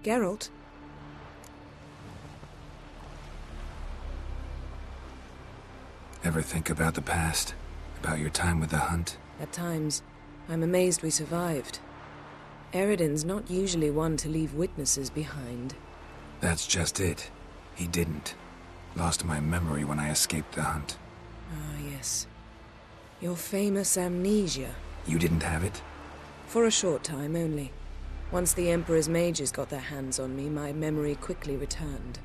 Geralt? Ever think about the past? About your time with the Hunt? At times, I'm amazed we survived. Eredin's not usually one to leave witnesses behind. That's just it. He didn't. Lost my memory when I escaped the Hunt. Ah, yes. Your famous amnesia. You didn't have it? For a short time only. Once the Emperor's mages got their hands on me, my memory quickly returned.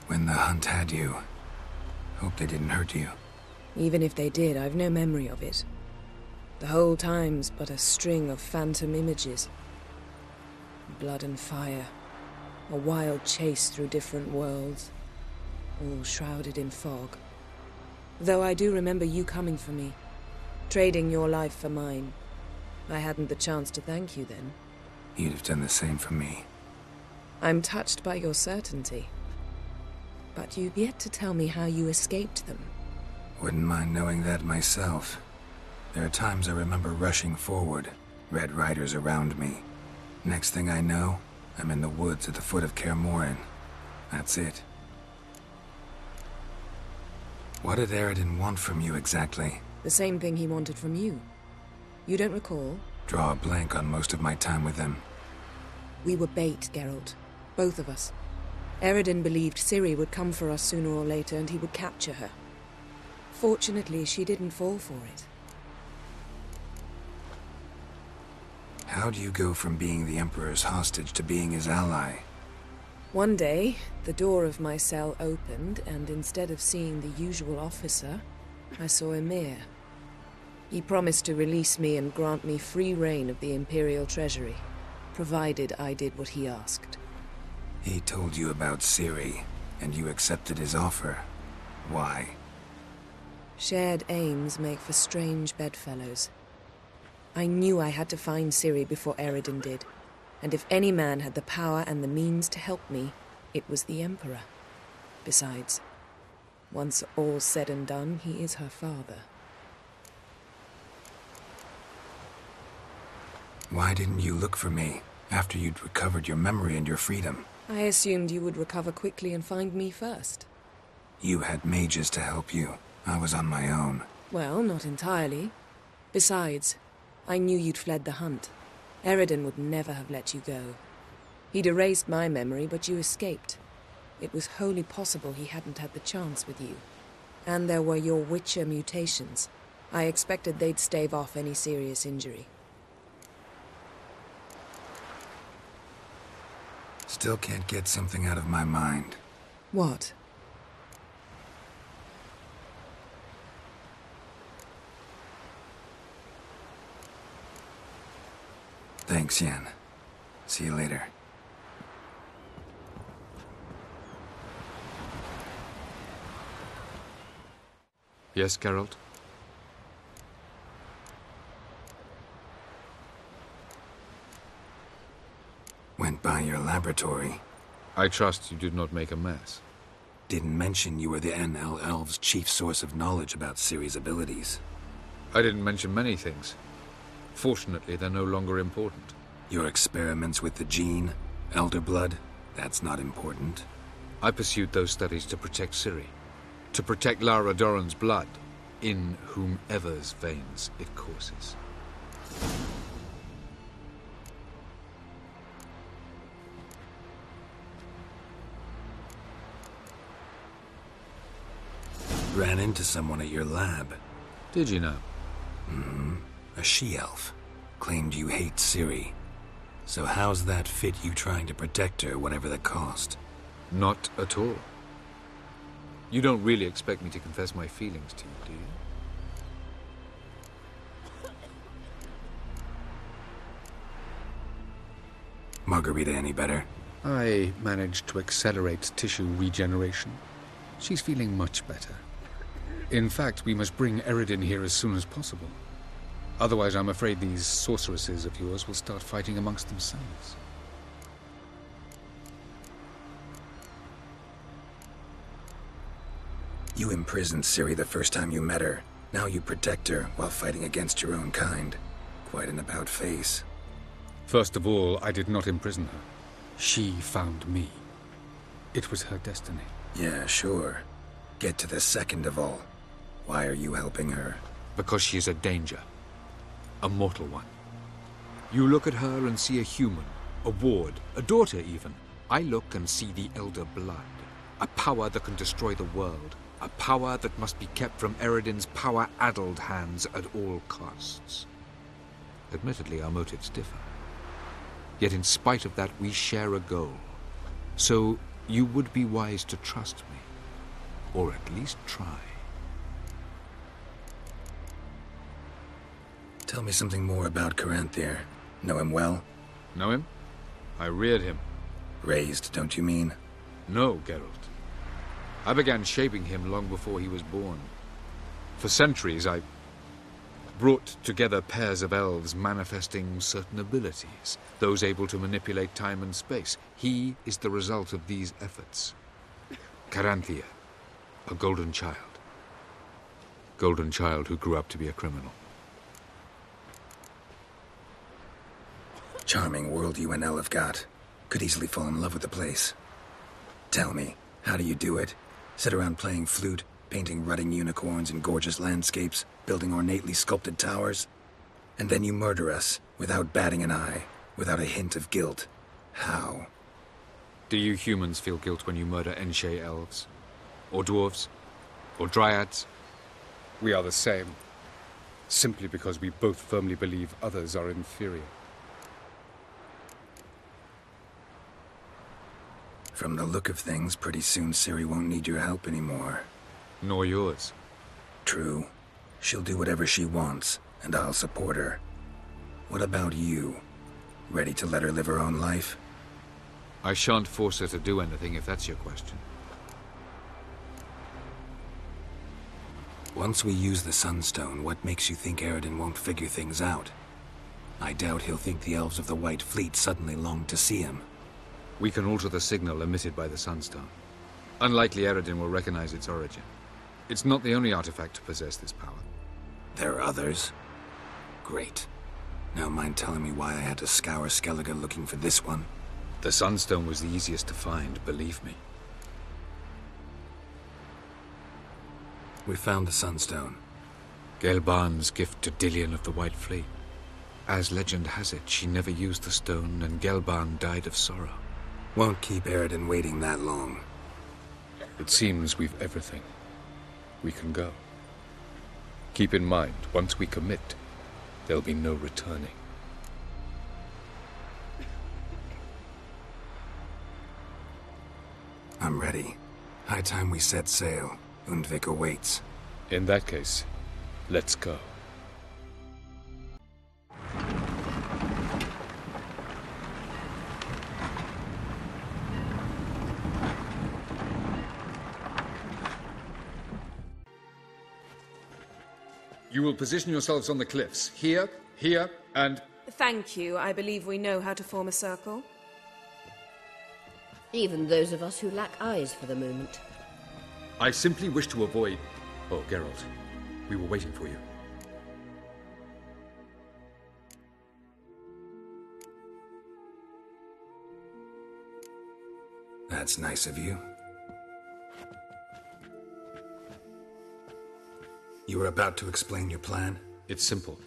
When the Hunt had you, hope they didn't hurt you. Even if they did, I've no memory of it. The whole time's but a string of phantom images. Blood and fire. A wild chase through different worlds. All shrouded in fog. Though I do remember you coming for me. Trading your life for mine. I hadn't the chance to thank you then. You'd have done the same for me. I'm touched by your certainty. But you've yet to tell me how you escaped them. Wouldn't mind knowing that myself. There are times I remember rushing forward, Red Riders around me. Next thing I know, I'm in the woods at the foot of Kaer Morhen. That's it. What did Eredin want from you exactly? The same thing he wanted from you. You don't recall? Draw a blank on most of my time with him. We were bait, Geralt. Both of us. Eredin believed Ciri would come for us sooner or later and he would capture her. Fortunately, she didn't fall for it. How do you go from being the Emperor's hostage to being his ally? One day, the door of my cell opened, and instead of seeing the usual officer, I saw Emir. He promised to release me and grant me free reign of the Imperial Treasury, provided I did what he asked. He told you about Ciri, and you accepted his offer. Why? Shared aims make for strange bedfellows. I knew I had to find Ciri before Eredin did, and if any man had the power and the means to help me, it was the Emperor. Besides, once all's said and done, he is her father. Why didn't you look for me, after you'd recovered your memory and your freedom? I assumed you would recover quickly and find me first. You had mages to help you. I was on my own. Well, not entirely. Besides, I knew you'd fled the Hunt. Eredin would never have let you go. He'd erased my memory, but you escaped. It was wholly possible he hadn't had the chance with you. And there were your Witcher mutations. I expected they'd stave off any serious injury. Still can't get something out of my mind. What? Thanks, Yen. See you later. Yes, Geralt? Went by your laboratory. I trust you did not make a mess. Didn't mention you were the NL Elves' chief source of knowledge about Ciri's abilities. I didn't mention many things. Fortunately, they're no longer important. Your experiments with the gene, Elder Blood, that's not important. I pursued those studies to protect Ciri. To protect Lara Doran's blood, in whomever's veins it courses. Ran into someone at your lab. Did you know? Mm-hmm. A she-elf. Claimed you hate Ciri. So how's that fit you trying to protect her, whatever the cost? Not at all. You don't really expect me to confess my feelings to you, do you? Margarita any better? I managed to accelerate tissue regeneration. She's feeling much better. In fact, we must bring Eredin here as soon as possible. Otherwise, I'm afraid these sorceresses of yours will start fighting amongst themselves. You imprisoned Ciri the first time you met her. Now you protect her while fighting against your own kind. Quite an about-face. First of all, I did not imprison her. She found me. It was her destiny. Yeah, sure. Get to the second of all. Why are you helping her? Because she is a danger. A mortal one. You look at her and see a human, a ward, a daughter even. I look and see the Elder Blood. A power that can destroy the world. A power that must be kept from Eredin's power-addled hands at all costs. Admittedly, our motives differ. Yet in spite of that, we share a goal. So you would be wise to trust me. Or at least try. Tell me something more about Caranthir. Know him well? Know him? I reared him. Raised, don't you mean? No, Geralt. I began shaping him long before he was born. For centuries, I brought together pairs of elves manifesting certain abilities, those able to manipulate time and space. He is the result of these efforts. Caranthir, a golden child. Golden child who grew up to be a criminal. Charming world you and Elle have got. Could easily fall in love with the place. Tell me, how do you do it? Sit around playing flute, painting rutting unicorns in gorgeous landscapes, building ornately sculpted towers? And then you murder us, without batting an eye, without a hint of guilt. How? Do you humans feel guilt when you murder Enshe elves? Or dwarves? Or dryads? We are the same. Simply because we both firmly believe others are inferior. From the look of things, pretty soon Ciri won't need your help anymore. Nor yours. True. She'll do whatever she wants, and I'll support her. What about you? Ready to let her live her own life? I shan't force her to do anything if that's your question. Once we use the Sunstone, what makes you think Eredin won't figure things out? I doubt he'll think the elves of the White Fleet suddenly long to see him. We can alter the signal emitted by the Sunstone. Unlikely Eredin will recognize its origin. It's not the only artifact to possess this power. There are others? Great. Now mind telling me why I had to scour Skellige looking for this one? The Sunstone was the easiest to find, believe me. We found the Sunstone. Gelban's gift to Dillion of the White Fleet. As legend has it, she never used the stone, and Gelban died of sorrow. Won't keep Eredin waiting that long. It seems we've everything. We can go. Keep in mind, once we commit, there'll be no returning. I'm ready. High time we set sail. Undvik awaits. In that case, let's go. You will position yourselves on the cliffs. Here, here, and... Thank you. I believe we know how to form a circle. Even those of us who lack eyes for the moment. I simply wish to avoid... Oh, Geralt. We were waiting for you. That's nice of you. You were about to explain your plan? It's simple.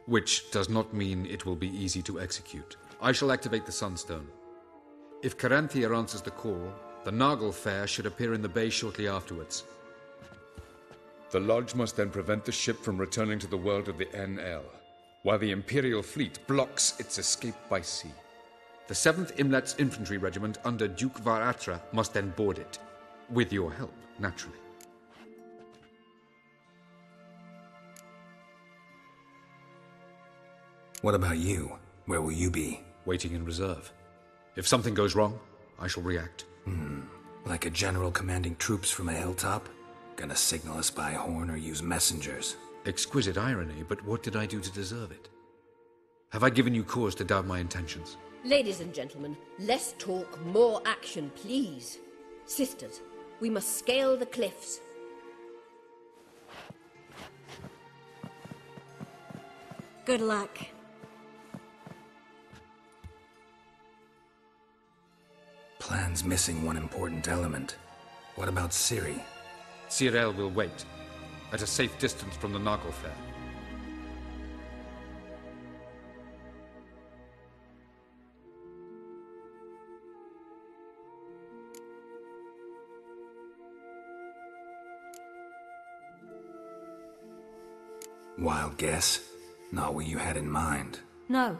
Which does not mean it will be easy to execute. I shall activate the Sunstone. If Caranthir answers the call, the Nagel Fair should appear in the bay shortly afterwards. The Lodge must then prevent the ship from returning to the world of the NL, while the Imperial fleet blocks its escape by sea. The 7th Imlet's Infantry Regiment under Duke Varatra must then board it. With your help, naturally. What about you? Where will you be? Waiting in reserve. If something goes wrong, I shall react. Like a general commanding troops from a hilltop? Gonna signal us by horn or use messengers? Exquisite irony, but what did I do to deserve it? Have I given you cause to doubt my intentions? Ladies and gentlemen, less talk, more action, please. Sisters, we must scale the cliffs. Good luck. Plan's missing one important element. What about Ciri? Cyril will wait, at a safe distance from the Nagelfair. Wild guess? Not what you had in mind. No,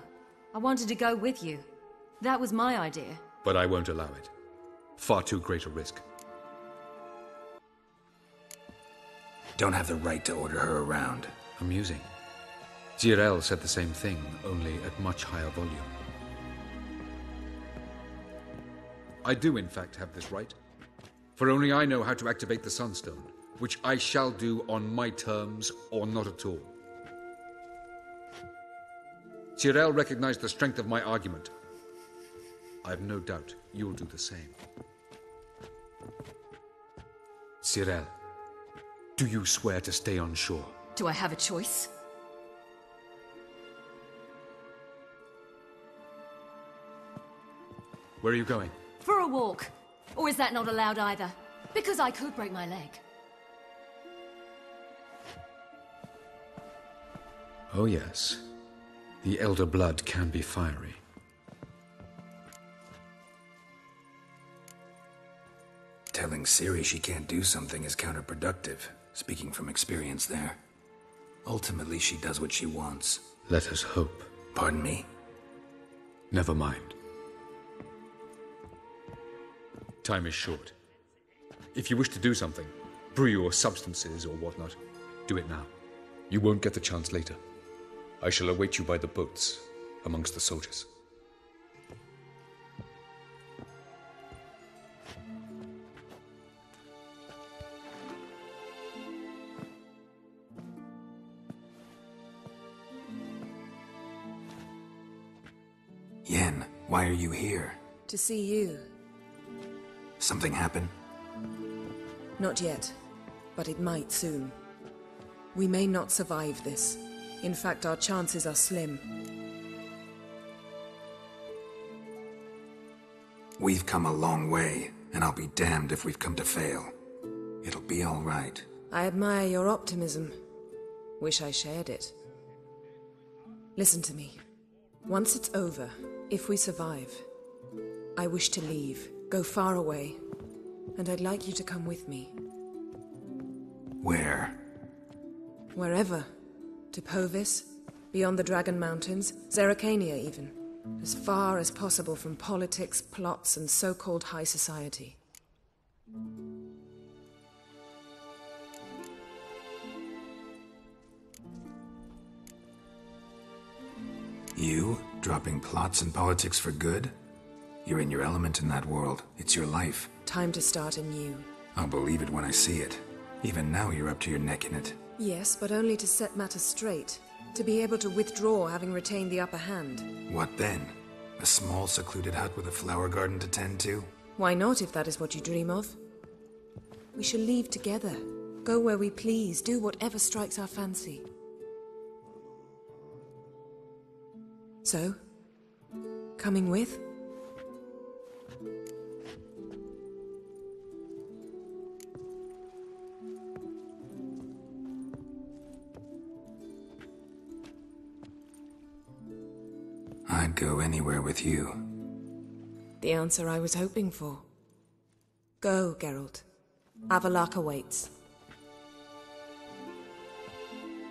I wanted to go with you. That was my idea. But I won't allow it. Far too great a risk. Don't have the right to order her around. Amusing. Cyril said the same thing, only at much higher volume. I do, in fact, have this right. For only I know how to activate the Sunstone, which I shall do on my terms or not at all. Cyril recognized the strength of my argument. I have no doubt you'll do the same. Cyril, do you swear to stay on shore? Do I have a choice? Where are you going? For a walk. Or is that not allowed either? Because I could break my leg. Oh yes. The Elder Blood can be fiery. Telling Ciri she can't do something is counterproductive, speaking from experience there. Ultimately, she does what she wants. Let us hope. Pardon me? Never mind. Time is short. If you wish to do something, brew your substances or whatnot, do it now. You won't get the chance later. I shall await you by the boats, amongst the soldiers. Yen, why are you here? To see you. Something happen? Not yet, but it might soon. We may not survive this. In fact, our chances are slim. We've come a long way, and I'll be damned if we've come to fail. It'll be all right. I admire your optimism. Wish I shared it. Listen to me. Once it's over, if we survive, I wish to leave, go far away, and I'd like you to come with me. Where? Wherever. To Povis, beyond the Dragon Mountains, Zerrikania even. As far as possible from politics, plots, and so-called high society. You? Dropping plots and politics for good? You're in your element in that world. It's your life. Time to start anew. I'll believe it when I see it. Even now you're up to your neck in it. Yes, but only to set matters straight. To be able to withdraw, having retained the upper hand. What then? A small, secluded hut with a flower garden to tend to? Why not, if that is what you dream of? We shall leave together. Go where we please, do whatever strikes our fancy. So? Coming with? I'd go anywhere with you. The answer I was hoping for. Go, Geralt. Avalok awaits.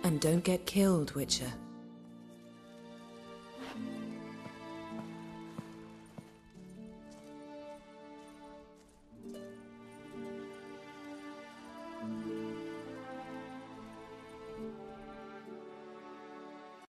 And don't get killed, Witcher.